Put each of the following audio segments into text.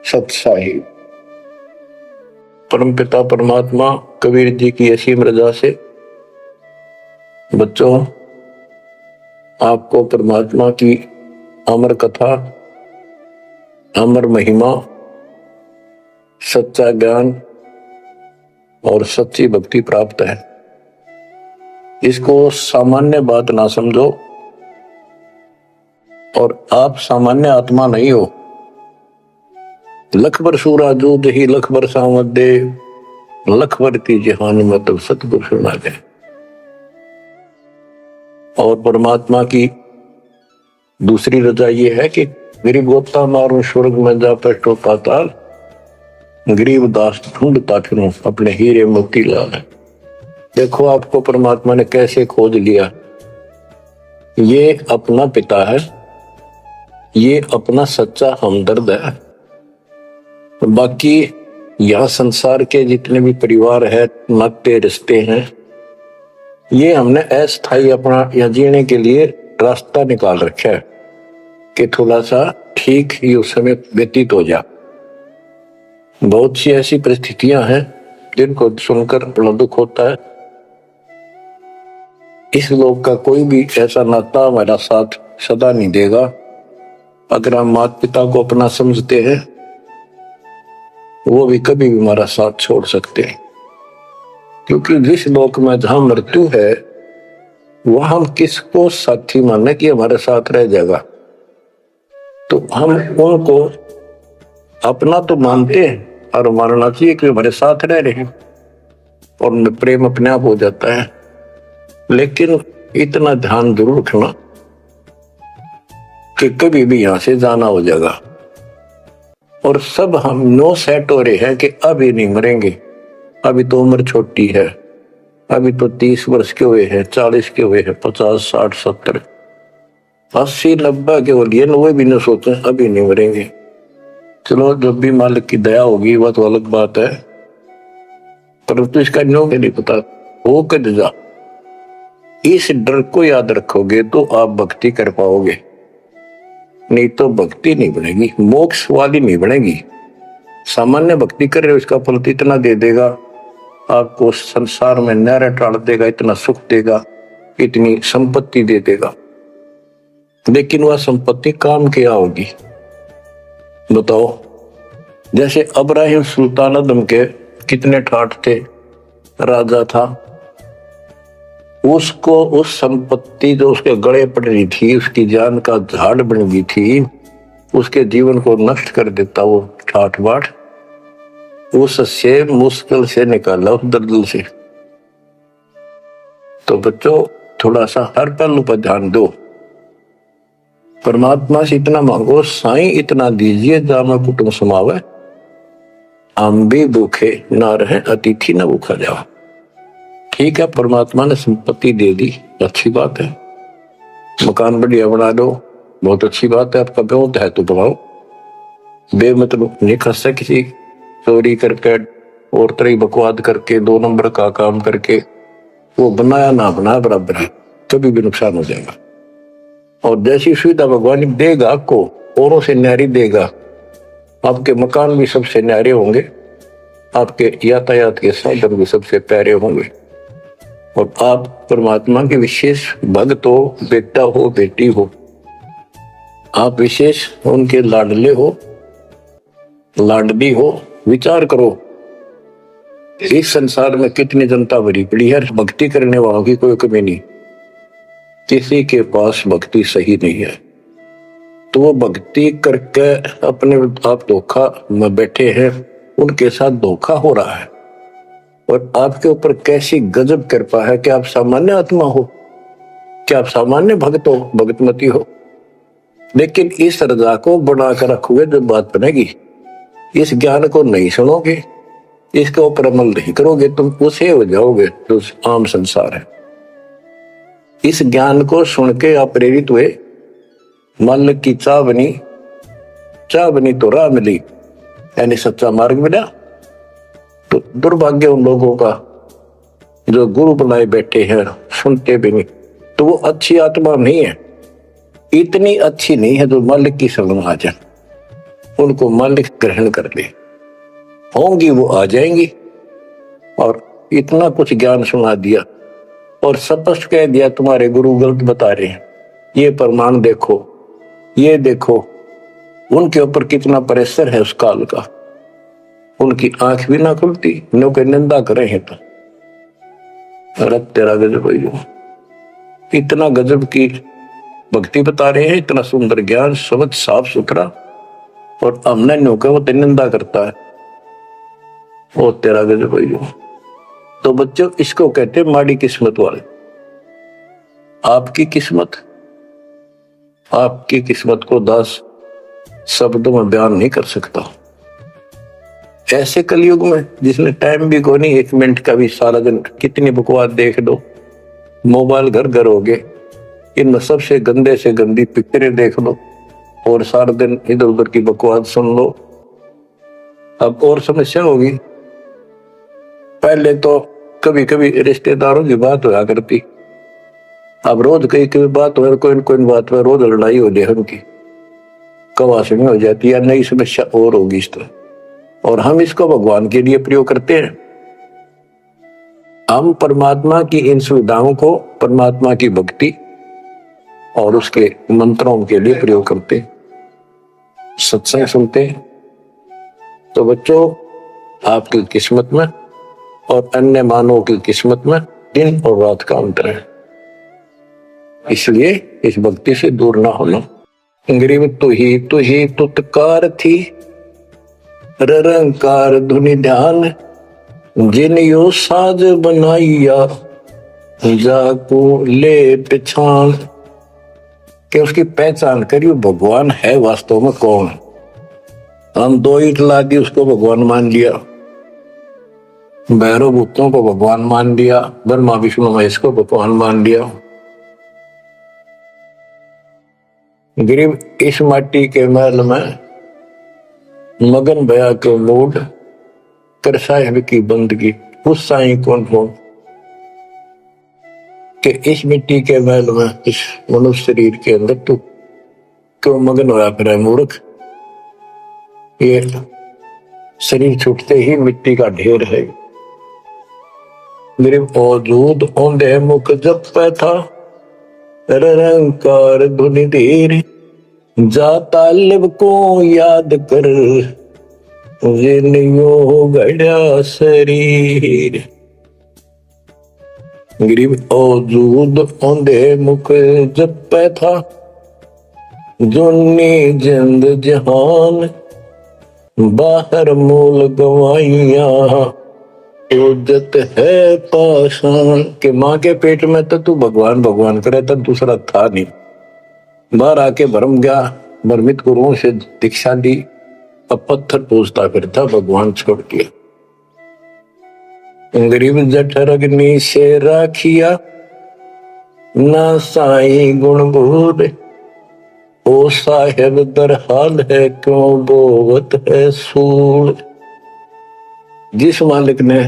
सत्साही। परमपिता परमात्मा कबीर जी की असीम रजा से बच्चों, आपको परमात्मा की अमर कथा, अमर महिमा, सच्चा ज्ञान और सच्ची भक्ति प्राप्त है। इसको सामान्य बात ना समझो, और आप सामान्य आत्मा नहीं हो। लख बर सूरा दूध ही लख बर सावत दे, लख बर की जहान मतलब सतगुरु सुना दे। और परमात्मा की दूसरी रजा ये है कि गरीब गोता मारू स्वर्ग में जा पैठो पाताल, गरीब दास ढूंढता फिरूं अपने हीरे मोती लाल। देखो आपको परमात्मा ने कैसे खोज लिया। ये अपना पिता है, ये अपना सच्चा हमदर्द है। बाकी यह संसार के जितने भी परिवार है, नाते रिश्ते हैं, ये हमने अस्थायी अपना या जीने के लिए रास्ता निकाल रखा है कि थोड़ा सा ठीक ही उस समय व्यतीत हो जा। बहुत सी ऐसी परिस्थितियां हैं जिनको सुनकर बड़ा दुख होता है। इस लोक का कोई भी ऐसा नाता हमारा साथ सदा नहीं देगा। अगर हम माता पिता को अपना समझते हैं, वो भी कभी भी हमारा साथ छोड़ सकते हैं, क्योंकि जिस लोक में जहां मृत्यु है वह हम किसको साथी माने कि हमारे साथ रह जाएगा। तो हम उनको अपना तो मानते हैं और मानना चाहिए कि हमारे साथ रह रहे हैं, और उनमें प्रेम अपने आप हो जाता है। लेकिन इतना ध्यान जरूर रखना कि कभी भी यहां से जाना हो जाएगा। और सब हम नो सेट हो रहे हैं कि अभी नहीं मरेंगे, अभी तो उम्र छोटी है, अभी तो 30 वर्ष के हुए हैं, 40 के हुए हैं, 50, 60, 70, 80, 90 के हो लिए, वो भी न सोचे अभी नहीं मरेंगे। चलो जब भी मालिक की दया होगी वह तो अलग बात है, परंतु इसका न्यो नहीं पता हो कर जा। इस डर को याद रखोगे तो आप भक्ति कर पाओगे, नहीं तो भक्ति नहीं बनेगी, मोक्ष वाली नहीं बनेगी। सामान्य भक्ति कर रहे हो, इसका फल इतना दे देगा, आपको संसार में नहर टाल देगा, इतना सुख देगा, इतनी संपत्ति दे देगा। लेकिन वह संपत्ति काम क्या होगी बताओ। जैसे अब्राहिम सुल्तान अदम के कितने ठाठ थे, राजा था, उसको उस संपत्ति जो उसके गले पड़ रही थी, उसकी जान का झाड़ बन गई थी, उसके जीवन को नष्ट कर देता वो ठाठ बाट, उससे मुश्किल से निकाला उस दलदल से। तो बच्चों थोड़ा सा हर पहलू पर ध्यान दो। परमात्मा से इतना मांगो, साईं इतना दीजिए जामा कुटुंब समावे, हम भी भूखे ना रहे अतिथि न भूखा जाओ। ठीक है, परमात्मा ने संपत्ति दे दी, अच्छी बात है, मकान बढ़िया बना दो, बहुत अच्छी बात है, आपका बहुत है तो बनाओ। बेमतलब नहीं खस है, किसी चोरी करके और तरह बकवाद करके 2 नंबर का काम करके वो बनाया ना बनाया बराबर है, कभी भी नुकसान हो जाएगा। और जैसी सुविधा भगवान देगा आपको, औरों से न्यारी देगा, आपके मकान भी सबसे न्यारे होंगे, आपके यातायात के साधन भी सबसे प्यारे होंगे, और आप परमात्मा के विशेष भक्त हो, बेटा हो, बेटी हो, आप विशेष उनके लाडले हो, लाडली हो। विचार करो, इस संसार में कितनी जनता भरी पड़ी है, भक्ति करने वालों की कोई कमी नहीं, किसी के पास भक्ति सही नहीं है। तो वो भक्ति करके अपने आप धोखा में बैठे हैं, उनके साथ धोखा हो रहा है। और आपके ऊपर कैसी गजब कृपा है कि आप सामान्य आत्मा हो, क्या आप सामान्य भक्त हो, भगतमती हो। लेकिन इस रजा को बनाकर रखोगे जो बात बनेगी, इस ज्ञान को नहीं सुनोगे, इसके ऊपर अमल नहीं करोगे, तुम उसे हो जाओगे जो आम संसार है। इस ज्ञान को सुन के आप प्रेरित हुए, मालिक की चाह बनी तो राह मिली, यानी सच्चा मार्ग मिला। तो दुर्भाग्य उन लोगों का जो गुरु बनाए बैठे हैं, सुनते भी नहीं, तो वो अच्छी आत्मा नहीं है, इतनी अच्छी नहीं है जो मालिक की शरण आ जाए। उनको मालिक ग्रहण कर ले, होंगी वो आ जाएंगी। और इतना कुछ ज्ञान सुना दिया और स्पष्ट कह दिया तुम्हारे गुरु गलत बता रहे हैं, ये प्रमाण देखो, ये देखो। उनके ऊपर कितना प्रेशर है उस काल का, उनकी आंख भी ना खुलती, नो के निंदा करे हैं तो। अरे तेरा गजब भाई, इतना गजब की भक्ति बता रहे हैं, इतना सुंदर ज्ञान, शब्द साफ सुथरा, और हमने नो के वो निंदा करता है। ओ तेरा गजब भाई। तो बच्चों इसको कहते हैं माड़ी किस्मत वाले। आपकी किस्मत को दास शब्दों में बयान नहीं कर सकता। ऐसे कलयुग में जिसने टाइम भी को नहीं, 1 मिनट का भी, सारा दिन कितनी बकवास देख दो, मोबाइल घर घर हो गए, इन सबसे गंदे से गंदी पिक्चरें देख लो और सारा दिन इधर उधर की बकवास सुन लो। अब और समस्या होगी। पहले तो कभी कभी रिश्तेदारों की बात होया करती, अब रोज कई बात हो, कोई बात में रोज लड़ाई हो जाए उनकी, कवासनी हो जाती है, नई समस्या और होगी इस तरह। और हम इसको भगवान के लिए प्रयोग करते हैं। हम परमात्मा की इन सुविधाओं को, परमात्मा की भक्ति और उसके मंत्रों के लिए प्रयोग करते, सत्संग सुनते। तो बच्चों आपकी किस्मत में और अन्य मानवों की किस्मत में दिन और रात का अंतर है, इसलिए इस भक्ति से दूर ना होना। गरीब तू ही तुतकार थी, रंकार धुनि ध्यान, जिन यो साज बनाइया, जाको ले पहचान। कि उसकी पहचान करियो, भगवान है वास्तव में कौन। हम 2 ईंट ला दी उसको भगवान मान लिया, भैरव भूतों को भगवान मान लिया, ब्रह्मा विष्णु महेश को भगवान मान लिया। गरीब इस माटी के महल में मगन भया के मूड कर साहिब की बंदगी, उस साईं कौन हो कि इस मिट्टी के महल में, इस मनुष्य शरीर के अंदर तू क्यों मगन होया फिर है मूर्ख। ये शरीर छूटते ही मिट्टी का ढेर है। गरीब औजूद औंधे मुख जप पे था, रंकार धुनि धीर, जा तालिब को याद कर, जिन्यो गढ़ा शरीर। गरीब औजूद औंधे मुख जपे था, जुन्नी जिंद जहान, बाहर मूल गवाइया, उज्जत है पाषाण। के माँ के पेट में तो तू भगवान भगवान करे, तब दूसरा था नहीं। बाहर आके भरम गया, भ्रमित गुरुओं से दीक्षा ली, अब पत्थर पूजता फिरता, भगवान छोड़ दिया। गरीब जठर अग्नि से राखिया, ना साई गुण भूर, ओ साहेब दरहाल है क्यों बोवत है सूल। जिस मालिक ने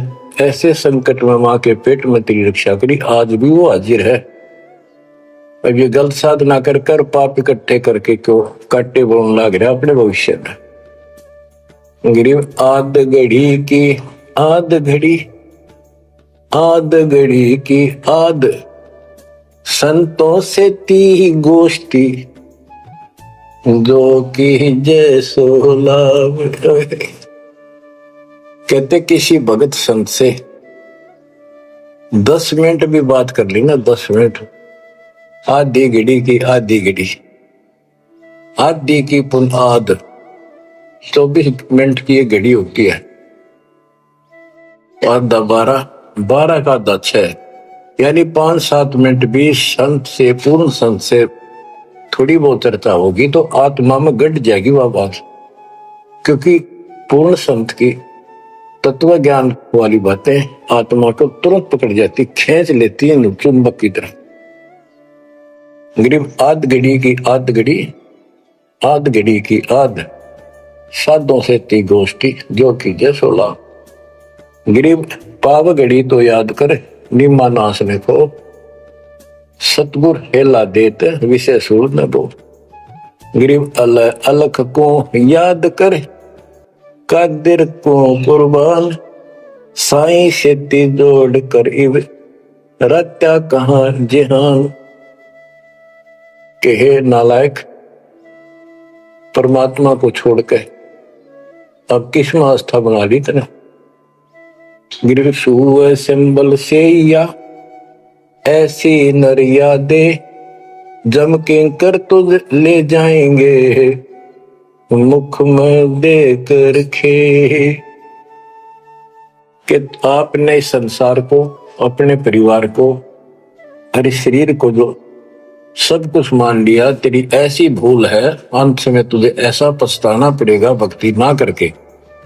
ऐसे संकट में मां के पेट में तेरी रक्षा करी, आज भी वो हाजिर है। अब ये गलत साधना कर कर पाप इकट्ठे करके क्यों काटे बोलने लग रहा अपने भविष्य में। गरीब आद घड़ी की आद घड़ी, आद घड़ी की आद, संतों से ती गोष्ठी, जो की जैसो लाभ। कहते किसी भगत संत से 10 मिनट भी बात कर ली ना, 10 मिनट, आधी घड़ी की आधी घड़ी, आधी की पुन आध, 24 मिनट की ये घड़ी होती है। आधा 12, 12 का आधा 6, यानी 5-7 मिनट भी संत से, पूर्ण संत से थोड़ी बहुत चर्चा होगी तो आत्मा में गट जाएगी वह बात। क्योंकि पूर्ण संत की तत्व ज्ञान वाली बातें आत्मा को तुरंत पकड़ जाती, खींच लेती है चुंबक की तरह। गरीब आध घड़ी की आध घड़ी, आध घड़ी की आध, साधों से ती गोष्ठी, जो की जैसो लाभ। गरीब पाव घड़ी तो याद कर, निम्मा नासने को, सतगुर हेला देत विषय सूर न बो। गरीब अलख को याद कर, कादिर को कुर्बान, साईं से ती जोड़ कर इब रत्या कहाँ जिहान। के हे नालायक, परमात्मा को छोड़ के अब किस में आस्था बना ली तेने। गिर सुअ सिंबल से या ऐसी नरिया दे, जम के कर तुझ ले जाएंगे मुख में देकर खे। कि आपने इस संसार को, अपने परिवार को, हर शरीर को जो सब कुछ मान लिया, तेरी ऐसी भूल है, अंत में तुझे ऐसा पछताना पड़ेगा भक्ति ना करके।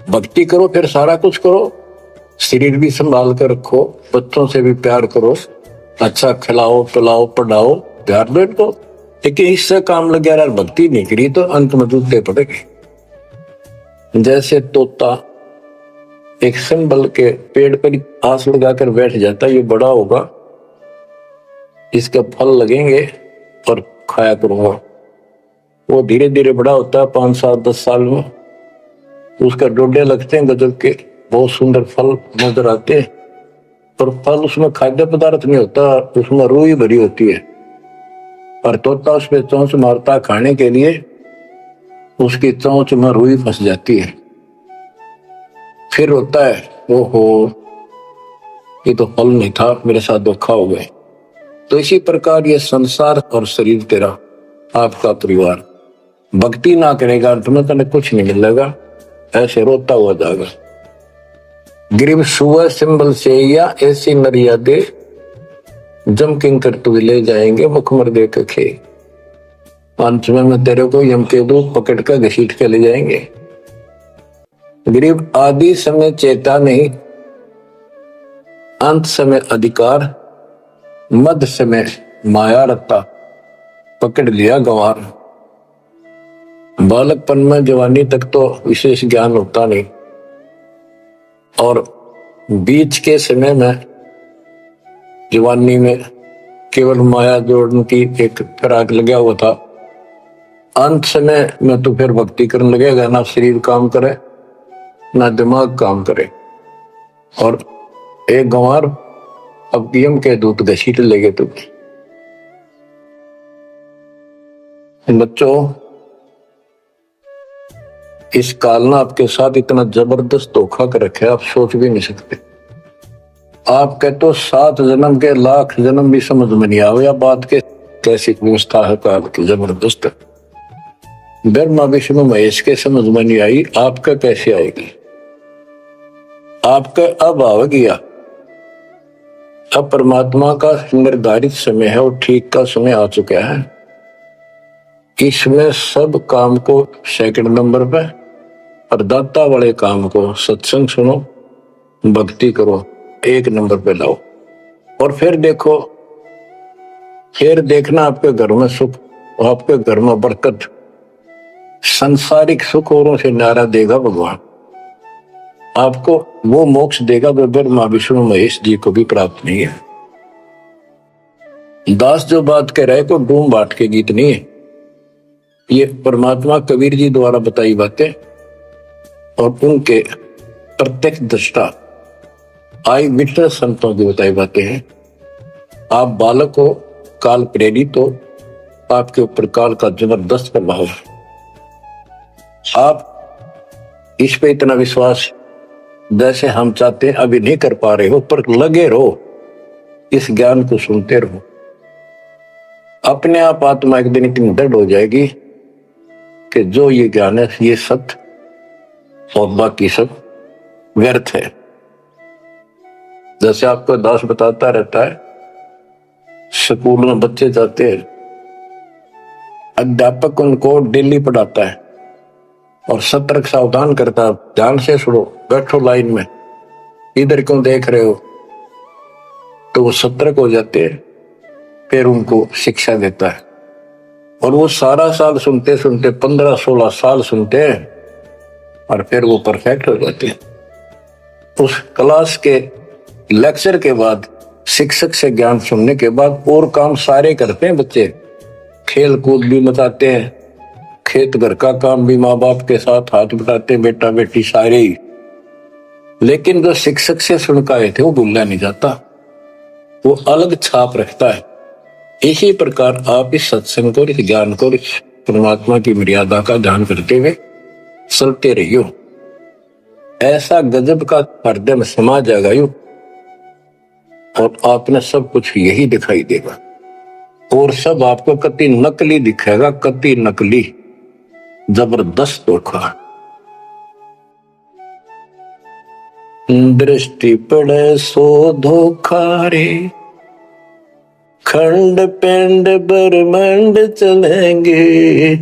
भक्ति करो फिर सारा कुछ करो, शरीर भी संभाल कर रखो, बच्चों से भी प्यार करो, अच्छा खिलाओ पिलाओ पढ़ाओ, प्यार दो इनको। लेकिन इससे काम लग गया, भक्ति नहीं करी तो अंत में जूते पड़ेंगे। जैसे तोता एक संबल के पेड़ पर आस लगाकर बैठ जाता, ये बड़ा होगा, इसके फल लगेंगे और खाया करूंगा। वो धीरे धीरे बड़ा होता है, 5 साल 10 साल में उसका डोडे लगते हैं गजब के, बहुत सुंदर फल नजर आते हैं। पर फल उसमें खाद्य पदार्थ नहीं होता, उसमें रूह ही भरी होती है। और तोता उस पर चोंच मारता खाने के लिए, उसकी चोंच में रूह फंस जाती है। फिर होता है ओहो ये तो फल नहीं था, मेरे साथ धोखा हो गए। तो इसी प्रकार ये संसार और शरीर तेरा, आपका परिवार, भक्ति ना करेगा अंत में तने कुछ नहीं मिलेगा, ऐसे रोता हुआ जाएगा। गिरिव सुअ सिंबल से या ऐसी नरिया दे, जम किंकर तुझ ले जाएंगे मुखमर दे के खे। अंत में तेरे को यम के दूत पकड़ कर घसीट के ले जाएंगे। गरीब आदि समय चेता नहीं, अंत समय अधिकार, मध्य समय माया रत्ता, पकड़ लिया गंवार। बालकपन में जवानी तक तो विशेष ज्ञान होता नहीं, और बीच के समय में जवानी में केवल माया जोड़ने की एक फिराक लगा हुआ था। अंत समय में तो फिर भक्ति करने लगेगा, ना शरीर काम करे ना दिमाग काम करे, और एक गंवार अब यम के दूत घसीट लेगे तुम्हें। बच्चों, इस काल ने आपके साथ इतना जबरदस्त धोखा कर रखा है, आप सोच भी नहीं सकते। आपके तो 7 जन्म के लाख जन्म भी समझ में नहीं आवे, बात के कैसी व्यवस्था है काल की जबरदस्त। ब्रह्मा विष्णु महेश के समझ में नहीं आई, आपका कैसे आएगी। आपका अब आ गया, अब परमात्मा का निर्धारित समय है और ठीक का समय आ चुका है। इसमें सब काम को सेकंड नंबर पे, और दाता वाले काम को, सत्संग सुनो, भक्ति करो, 1 नंबर पे लाओ। और फिर देखो, फिर देखना आपके घर में सुख, आपके घर में बरकत, संसारिक सुख औरों से न्यारा देगा भगवान। आपको वो मोक्ष देगा जो ब्रह्मा विष्णु महेश जी को भी प्राप्त नहीं है। दास जो बात कह रहे को डूम बाट के गीत नहीं है, ये परमात्मा कबीर जी द्वारा बताई बातें और उनके प्रत्यक्ष दृष्टा आई विटनेस संतों की बताई बातें हैं। आप बालक हो, काल प्रेरित हो, आपके ऊपर काल का जबरदस्त प्रभाव है। आप इस पे इतना विश्वास जैसे हम चाहते हैं अभी नहीं कर पा रहे हो, पर लगे रहो, इस ज्ञान को सुनते रहो। अपने आप आत्मा एक दिन इतनी दृढ़ हो जाएगी कि जो ये ज्ञान है ये सत्य और बाकी सब व्यर्थ है। जैसे आपको दास बताता रहता है, स्कूल में बच्चे जाते हैं, अध्यापक उनको डेली पढ़ाता है और सतर्क सावधान करता है, ध्यान से सुनो, बैठो लाइन में, इधर क्यों देख रहे हो। तो वो सतर्क हो जाते हैं, फिर उनको शिक्षा देता है। और वो सारा साल सुनते सुनते 15-16 साल सुनते हैं और फिर वो परफेक्ट हो जाते हैं। उस क्लास के लेक्चर के बाद, शिक्षक से ज्ञान सुनने के बाद और काम सारे करते हैं बच्चे, खेल कूद भी मचाते हैं, खेत घर का काम भी माँ बाप के साथ हाथ बटाते, बेटा बेटी सारे ही। लेकिन जो शिक्षक से सुन के आए थे वो भूलना नहीं जाता, वो अलग छाप रखता है। इसी प्रकार आप इस सत्संग को, इस ज्ञान को, इस परमात्मा की मर्यादा का ध्यान करते हुए चलते रहियो। ऐसा गजब का हृदय में समा जाएगा यू, और आपने सब कुछ यही दिखाई देगा, और सब आपको कति नकली दिखेगा, कति नकली, जबरदस्त धोखा। दृष्टि पड़े सो धोखा रे, खंड पिंड ब्रह्मांड चलेंगे,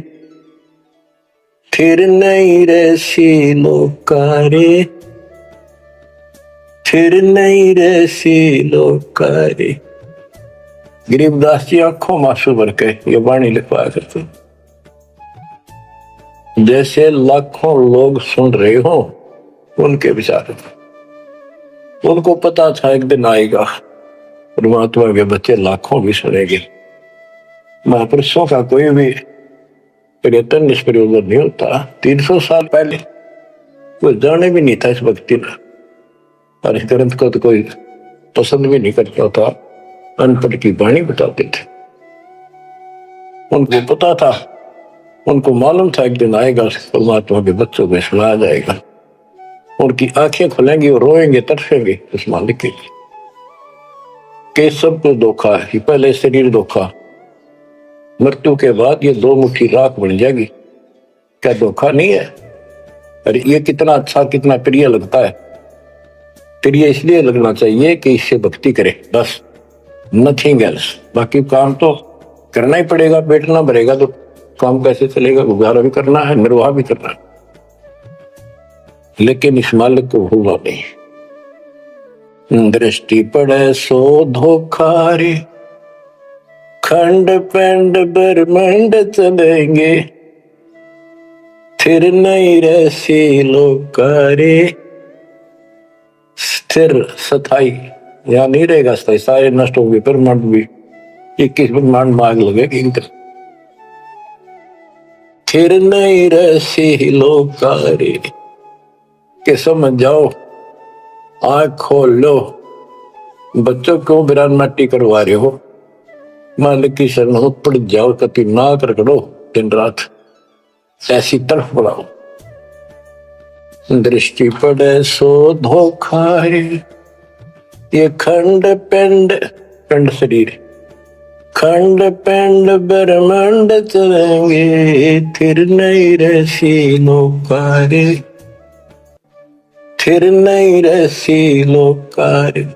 फिर नहीं रसी लोकारे, फिर नहीं रसी लोकारे। गरीबदास जी आंखों मासू भर के ये वाणी लिखवाया करते। जैसे लाखों लोग सुन रहे हो उनके विचार, उनको पता था एक दिन आएगा परमात्मा के बच्चे लाखों भी सुनेंगे। महापुरुषों का कोई भी प्रयत्न निष्प्रयोजन नहीं होता। 300 साल पहले कोई जाने भी नहीं था इस भक्ति में, और इस ग्रंथ को तो कोई पसंद भी नहीं करता था, अनपढ़ की वाणी बताते थे। उनको पता था, उनको मालूम था एक दिन आएगा परमात्मा के बच्चों को सुनाया जाएगा, उनकी आंखें खुलेंगी और रोएंगे, तरसेंगे उस मालिक के लिए। के सब कुछ धोखा है, पहले शरीर धोखा, मृत्यु के बाद ये 2 मुट्ठी राख बन जाएगी, क्या धोखा नहीं है? अरे ये कितना अच्छा, कितना प्रिय लगता है। प्रिय इसलिए लगना चाहिए कि इससे भक्ति करे, बस, नथिंग एल्स। बाकी काम तो करना ही पड़ेगा, पेट ना भरेगा तो काम कैसे चलेगा? गुजारा भी करना है, निर्वाह भी करना है, लेकिन इस मालिक को भूलना नहीं। दृष्टि पड़े सो धोखा रे, खंड पिंड ब्रह्मांड चलेंगे, फिर नहीं रसी लोकारे। स्थिर स्थाई यहाँ नहीं रहेगा, स्थाई सारे नष्ट होंगे, ब्रह्मांड भी 21 ब्रह्मांड में आग लगेगी इनका। फिर नहीं रसी लोकारे, के समझ जाओ, आँख खोल लो। बच्चों को बिरान माटी करवा रहे हो, मालिक की शरण हो, पड़ जाओ, कति नाक रगड़ो दिन रात, ऐसी तरफ बढ़ाओ। दृष्टि पड़े सो धोखा रे, ये खंड पिंड, पिंड शरीर, खंड पिंड ब्रह्मांड चलेंगे, फिर नहीं रसी लोकारे, फिर नहीं रसी लोकारे।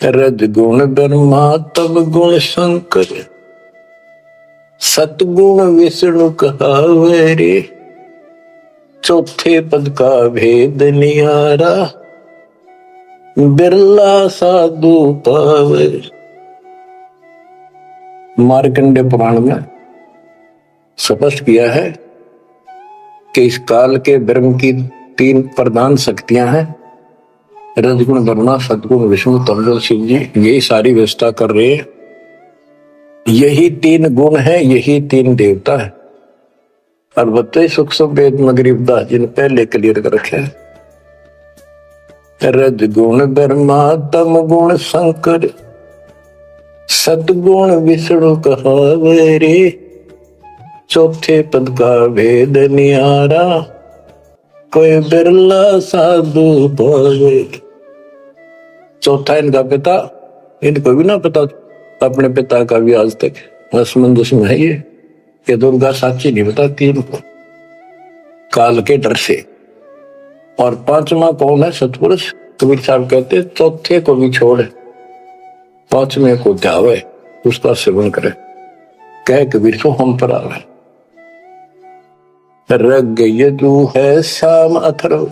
रजगुण ब्रह्मा तब गुण शंकर, सतगुण विष्णु कहावे रे, चौथे पद का भेद निहारा, बिरला साधु पावे। मार्कंडे पुराण में स्पष्ट किया है कि इस काल के ब्रह्म की 3 प्रधान शक्तियां हैं, रजगुण ब्रह्मा, सदगुण विष्णु, तमोगुण शिव जी। यही सारी व्यवस्था कर रहे हैं। यही 3 गुण है, यही 3 देवता है। और बताइए सूक्ष्म वेद में गरीबदास जी ने पहले क्लियर कर रखे हैं। रजगुण ब्रह्मा तम गुण शंकर, सतगुण विष्णु कहावे रे, चौथे पद का भेद निहारा, कोई बिरला साधु पावे। चौथा इनका पिता, इनको भी ना पता अपने पिता का भी आज तक, असमंजस में है ये दुर्गा साची नहीं बताती इनको, काल के डर से। और 5वां कौन है? सतपुरुष। कबीर साहब कहते चौथे को भी छोड़, 5वें को ध्यावे, उसका सेवन करे, कह कबीर सो हम पर आवे। रग यजु है शाम अथर्व,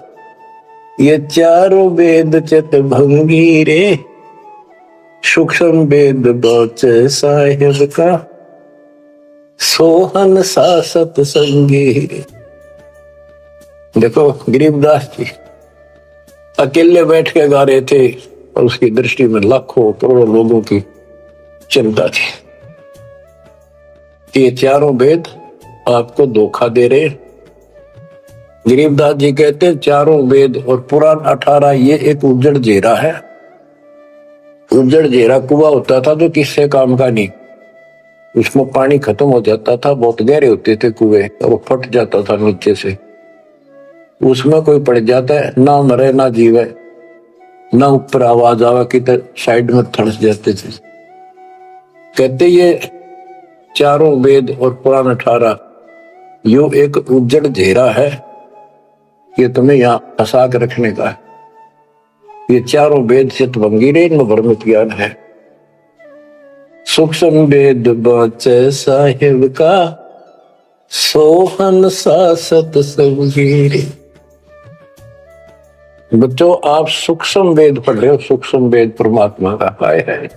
ये चारों वेद चित भंगी रे, सूक्ष्म वेद बौचे साहिब का, सोहन सासत संगी रे। देखो गरीबदास जी अकेले बैठ के गा रहे थे, और उसकी दृष्टि में लाखों करोड़ों लोगों की चिंता थी कि ये चारों वेद आपको धोखा दे रहे। गरीबदास जी कहते हैं चारों वेद और पुराण 18 ये एक उज्जड़ जेरा है। उज्जड़ जेरा कुआं होता था जो किससे काम का नहीं, उसमें पानी खत्म हो जाता था, बहुत गहरे होते थे कुएं और वो फट जाता था नीचे से। उसमें कोई पड़ जाता है, ना मरे ना जीवे, ना ऊपर आवाज आवा कि साइड में थड़स जाते थे। कहते ये चारों वेद और पुराण 18 यो एक उज्जड़ घेरा है, ये तुम्हें यहाँ फंसा के रखने का है। ये चारों वेद चितभंगी रे, इनमें भ्रमित ज्ञान है। सूक्ष्म वेद बाचे साहिब का, सोहन सा सतसंगी रे। बच्चों आप सूक्ष्म वेद पढ़ रहे हो, सूक्ष्म वेद परमात्मा का पाए है।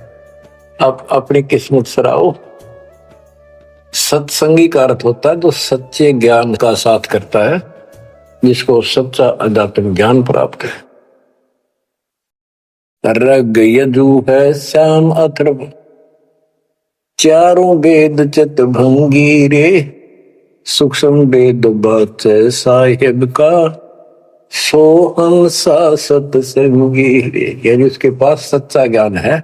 आप अपनी किस्मत सराओ। सत्संगी का अर्थ होता है जो सच्चे ज्ञान का साथ करता है, जिसको सच्चा अध्यात्म ज्ञान प्राप्त है। रग यजु है श्याम अथर्व, चारों वेद चितभंगी रे। सूक्ष्म वेद बाचे साहिब का, सोहन सा सतसंगी रे। यानी उसके पास सच्चा ज्ञान है,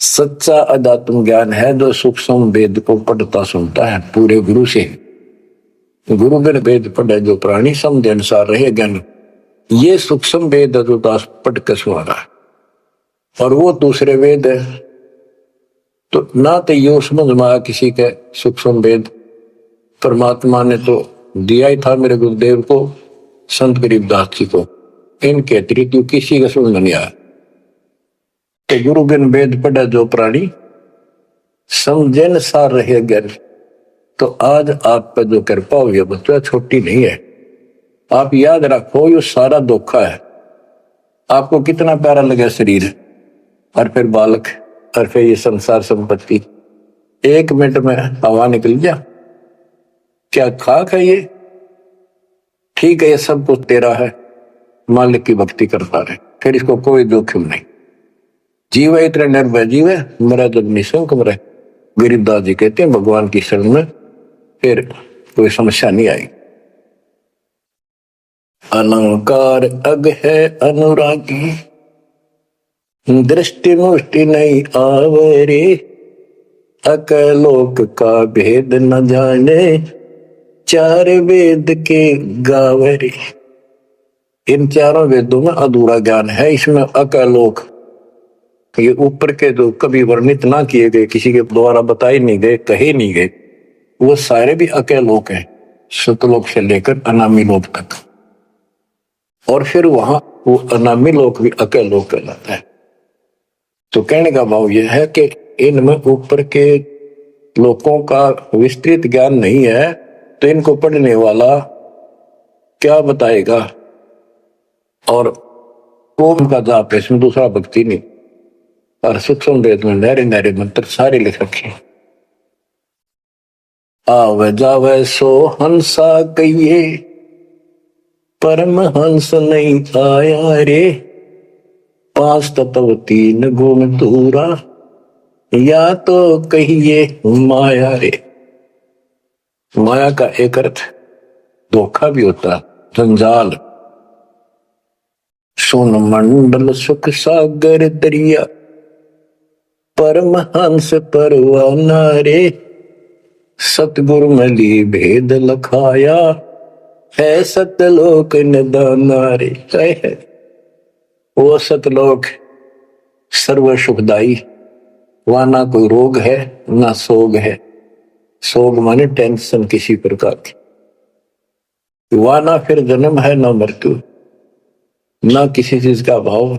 सच्चा अध्यात्म ज्ञान है, जो सूक्ष्म वेद को पढ़ता सुनता है पूरे गुरु से। गुरु बिन वेद पढ़े जो प्राणी, समझ अनुसार रहे ज्ञान। ये सूक्ष्म वेद जो दास पढ़ के सुना रहा है, और वो दूसरे वेद है। तो ना तो ये समझ में आया किसी के सूक्ष्म वेद, परमात्मा ने तो दिया ही था मेरे गुरुदेव को, संत गरीबदास जी को, इनके अतिरिक्त किसी का समझ नहीं आया। कि गुरु बिन वेद पढ़े जो प्राणी, समझन सार रहे ज्ञान। तो आज आप पे जो कृपा हुई है बच्चों, छोटी नहीं है। आप याद रखो ये सारा धोखा है। आपको कितना प्यारा लगा शरीर, और फिर बालक, और फिर ये संसार संपत्ति, 1 मिनट में हवा निकल गया। क्या खाक है ये? ठीक है, ये सब कुछ तेरा है, मालिक की भक्ति करता रहे, फिर इसको कोई जोखिम नहीं। जीव इतने निर्भय जीव है, मरा जब निशंक मरे। गरीबदास जी कहते हैं भगवान की शरण में फिर कोई समस्या नहीं आई। अलंकार अग है अनुरागी, दृष्टि मुष्टि नहीं आवरे। अकलोक का भेद न जाने, 4 वेद के गावरे। इन चारों वेदों में अधूरा ज्ञान है। इसमें अकलोक, ये ऊपर के जो कभी वर्णित ना किए गए, किसी के द्वारा बताए नहीं गए, कहे नहीं गए, वो सारे भी अकलोक हैं, सतलोक से लेकर अनामी लोक तक। और फिर वहां वो अनामी लोक भी अकलोक कहलाता है। तो कहने का भाव यह है कि इनमें ऊपर के लोगों का विस्तृत ज्ञान नहीं है, तो इनको पढ़ने वाला क्या बताएगा। और ओम का जाप है, इसमें दूसरा भक्ति नहीं। और सूक्ष्म वेद में नहरे नहरे मंत्र सारे लिख रखे। आवे जावे सो हंसा कहिए, परम हंस नहीं आया रे। 5 तत्व 3 गुण दूरा, या तो कहिए माया रे। माया का एक अर्थ धोखा भी होता, जंजाल। सुन मंडल सुख सागर दरिया, परम हंस परवाना रे। सतगुरु मली भेद लखाया, है सतलोक निदाना रे। है वो सतलोक सर्व सुखदाई, वहां ना कोई रोग है ना सोग है। सोग माने टेंशन किसी प्रकार की। वहां ना फिर जन्म है ना मृत्यु, ना किसी चीज का भाव।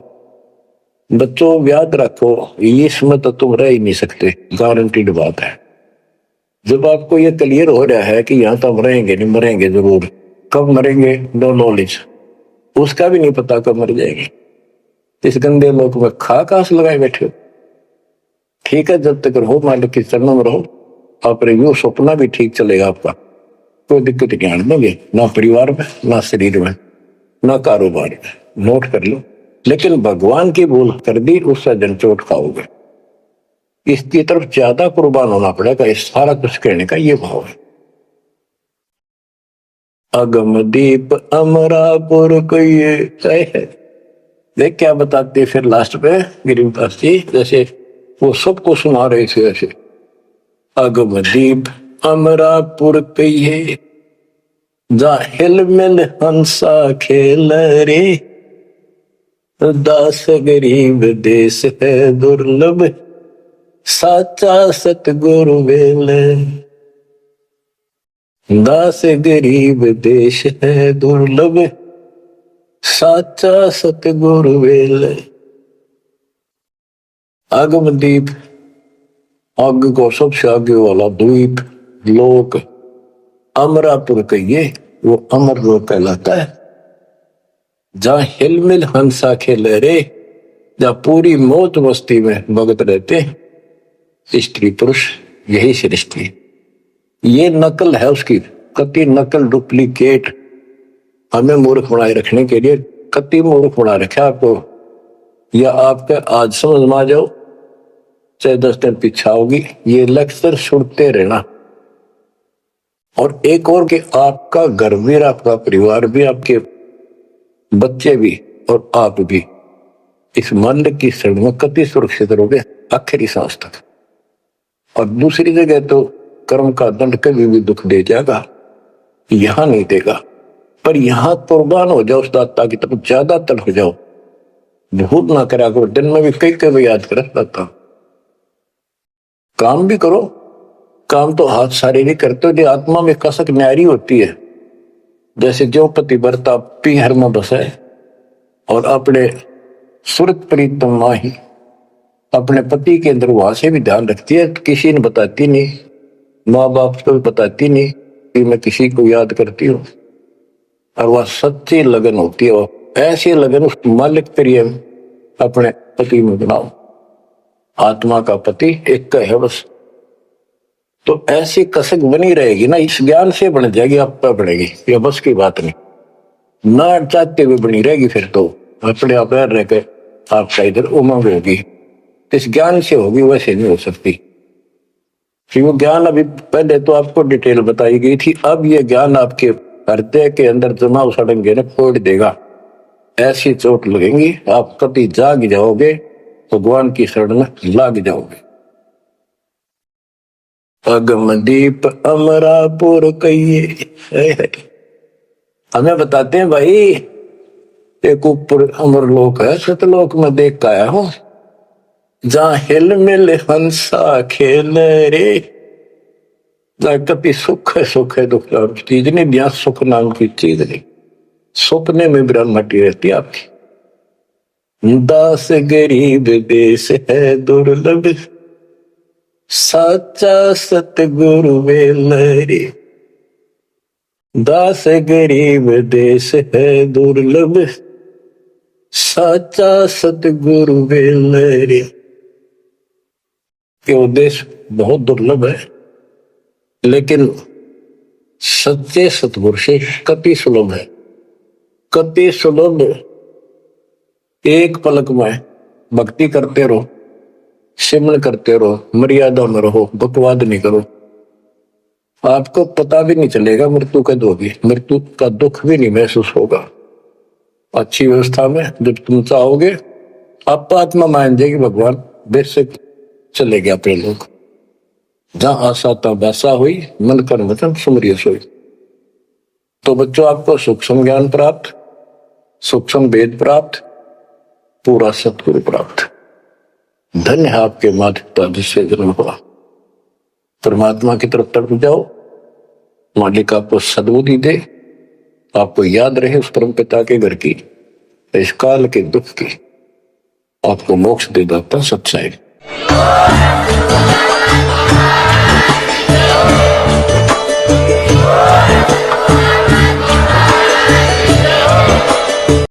बच्चों याद रखो, इसमें तो तुम रह ही नहीं सकते, गारंटीड बात है। जब आपको ये क्लियर हो रहा है कि यहाँ तो हम रहेंगे नहीं, मरेंगे जरूर, कब मरेंगे नो नॉलेज, उसका भी नहीं पता कब मर जाएंगे। इस गंदे लोक में खास लगाए बैठे हो। ठीक है, जब तक रहो मालिक की चरणों में रहो, आप रिव्यू सपना भी ठीक चलेगा आपका, कोई दिक्कत नहीं आने दोगे, ना परिवार में, ना शरीर में, ना कारोबार में। नोट कर लो। लेकिन भगवान की भूल कर दी, उससे जनचोट खाओगे। इसकी तरफ ज्यादा कुर्बान होना पड़ेगा। इस सारा कुछ कहने का ये भाव है। अगम दीप अमरापुर कहिए। देख क्या बताते फिर लास्ट पे गरीबदास जी, जैसे वो सबको सुना रहे थे ऐसे। अगम दीप अमरापुर कहिए, जा हिल मिल हंसा खेल रे, दास गरीब देश है दुर्लभ, साचा सतगुरु वेल। दास गरीब देश है दुर्लभ, साचा सतगुरु वेल। आगमदीप, आग को सबसे आगे वाला द्वीप लोक, अमरापुर कहिए वो अमर लोक कहलाता है। जहां हिलमिल हंसा खेले रे, जहां पूरी मौत मस्ती में भगत रहते, स्त्री पुरुष यही सृष्टि। ये नकल है उसकी, कति नकल डुप्लीकेट हमें मूर्ख बनाए रखने के लिए कति मूर्ख बना रखा आपको। या आपके आज समझ में आ जाओ चाहे 10 दिन पीछा होगी, ये लेक्चर सुनते रहना। और एक और कि आपका घर भी, आपका परिवार भी, आपके बच्चे भी और आप भी इस मन की शरण में कति सुरक्षित रहोगे आखिरी सांस तक। और दूसरी जगह तो कर्म का दंड कभी भी दुख दे जाएगा, यहां नहीं देगा। पर यहां कुर्बान हो जाओ उस दाता की तरफ, ज्यादा तल हो जाओ, भूल ना करा करो। दिन में भी कई कई याद कर दाता। काम भी करो, काम तो हाथ शारीरिक करते हो, जो आत्मा में कसक न्यारी होती है। जैसे जो पतिव्रता पीहर में बसे और अपने सुरत प्रीतम माही अपने पति के अंदर वहां से भी ध्यान रखती है, किसी ने बताती नहीं, माँ बाप को भी बताती नहीं कि मैं किसी को याद करती हूँ। और वह सच्ची लगन होती है, ऐसी लगन उस मालिक प्रिय अपने पति में बनाओ। आत्मा का पति एक का है बस। तो ऐसी कसक बनी रहेगी ना, इस ज्ञान से बन जाएगी, आप पे बढ़ेगी, ये बस की बात नहीं, ना चाहते हुए बनी रहेगी। फिर तो अपने आप रह के आपका इधर उमंग होगी, इस ज्ञान से होगी, वैसे नहीं हो सकती। कि वो ज्ञान अभी पहले तो आपको डिटेल बताई गई थी, अब ये ज्ञान आपके हृदय के अंदर जमा सड़ेंगे ना, फोड़ देगा, ऐसी चोट लगेंगी, आप कभी जाग जाओगे, भगवान की शरण में लाग जाओगे। अगमदीप अमरापुर कहिए, हमें बताते हैं भाई एक ऊपर अमरलोक है, सतलोक में देख के आया हूं, जहां हिल मिल हंसा खेल रे, कभी सुख है, सुख है दुख नाम की चीज नहीं, यहाँ सुख नाम की चीज नहीं, सपने में ब्रह्मटी रहती है आपकी। दास गरीब देश है दुर्लभ, साचा सतगुरु वेल रे, दास गरीब देश है दुर्लभ, साचा सतगुरु वेल रे। ये देश बहुत दुर्लभ है, लेकिन सच्चे सतगुरु से कति सुलभ है, कति सुलभ। एक पलक में भक्ति करते रहो, सिमरन करते रहो, मर्यादा में रहो, बकवाद नहीं करो, आपको पता भी नहीं चलेगा मृत्यु कब होगी, मृत्यु का दुख भी नहीं महसूस होगा। अच्छी व्यवस्था में जब तुम चाहोगे आप आत्मा मान जाएगी, भगवान बेशक चले गया अपने लोग। जहां आशा तब वैसा हुई, मन कर वचन सुमरिय सोई। तो बच्चों आपको सूक्ष्म ज्ञान प्राप्त, सूक्ष्म वेद प्राप्त, पूरा सतगुरु प्राप्त। धन्य है आपके माता पिता जिससे जन्म हुआ। परमात्मा की तरफ तड़प जाओ, मालिक आपको सद्बुद्धि दे, आपको याद रहे उस परम पिता के घर की, इस काल के दुख की, आपको मोक्ष दे दाता सच्चाई।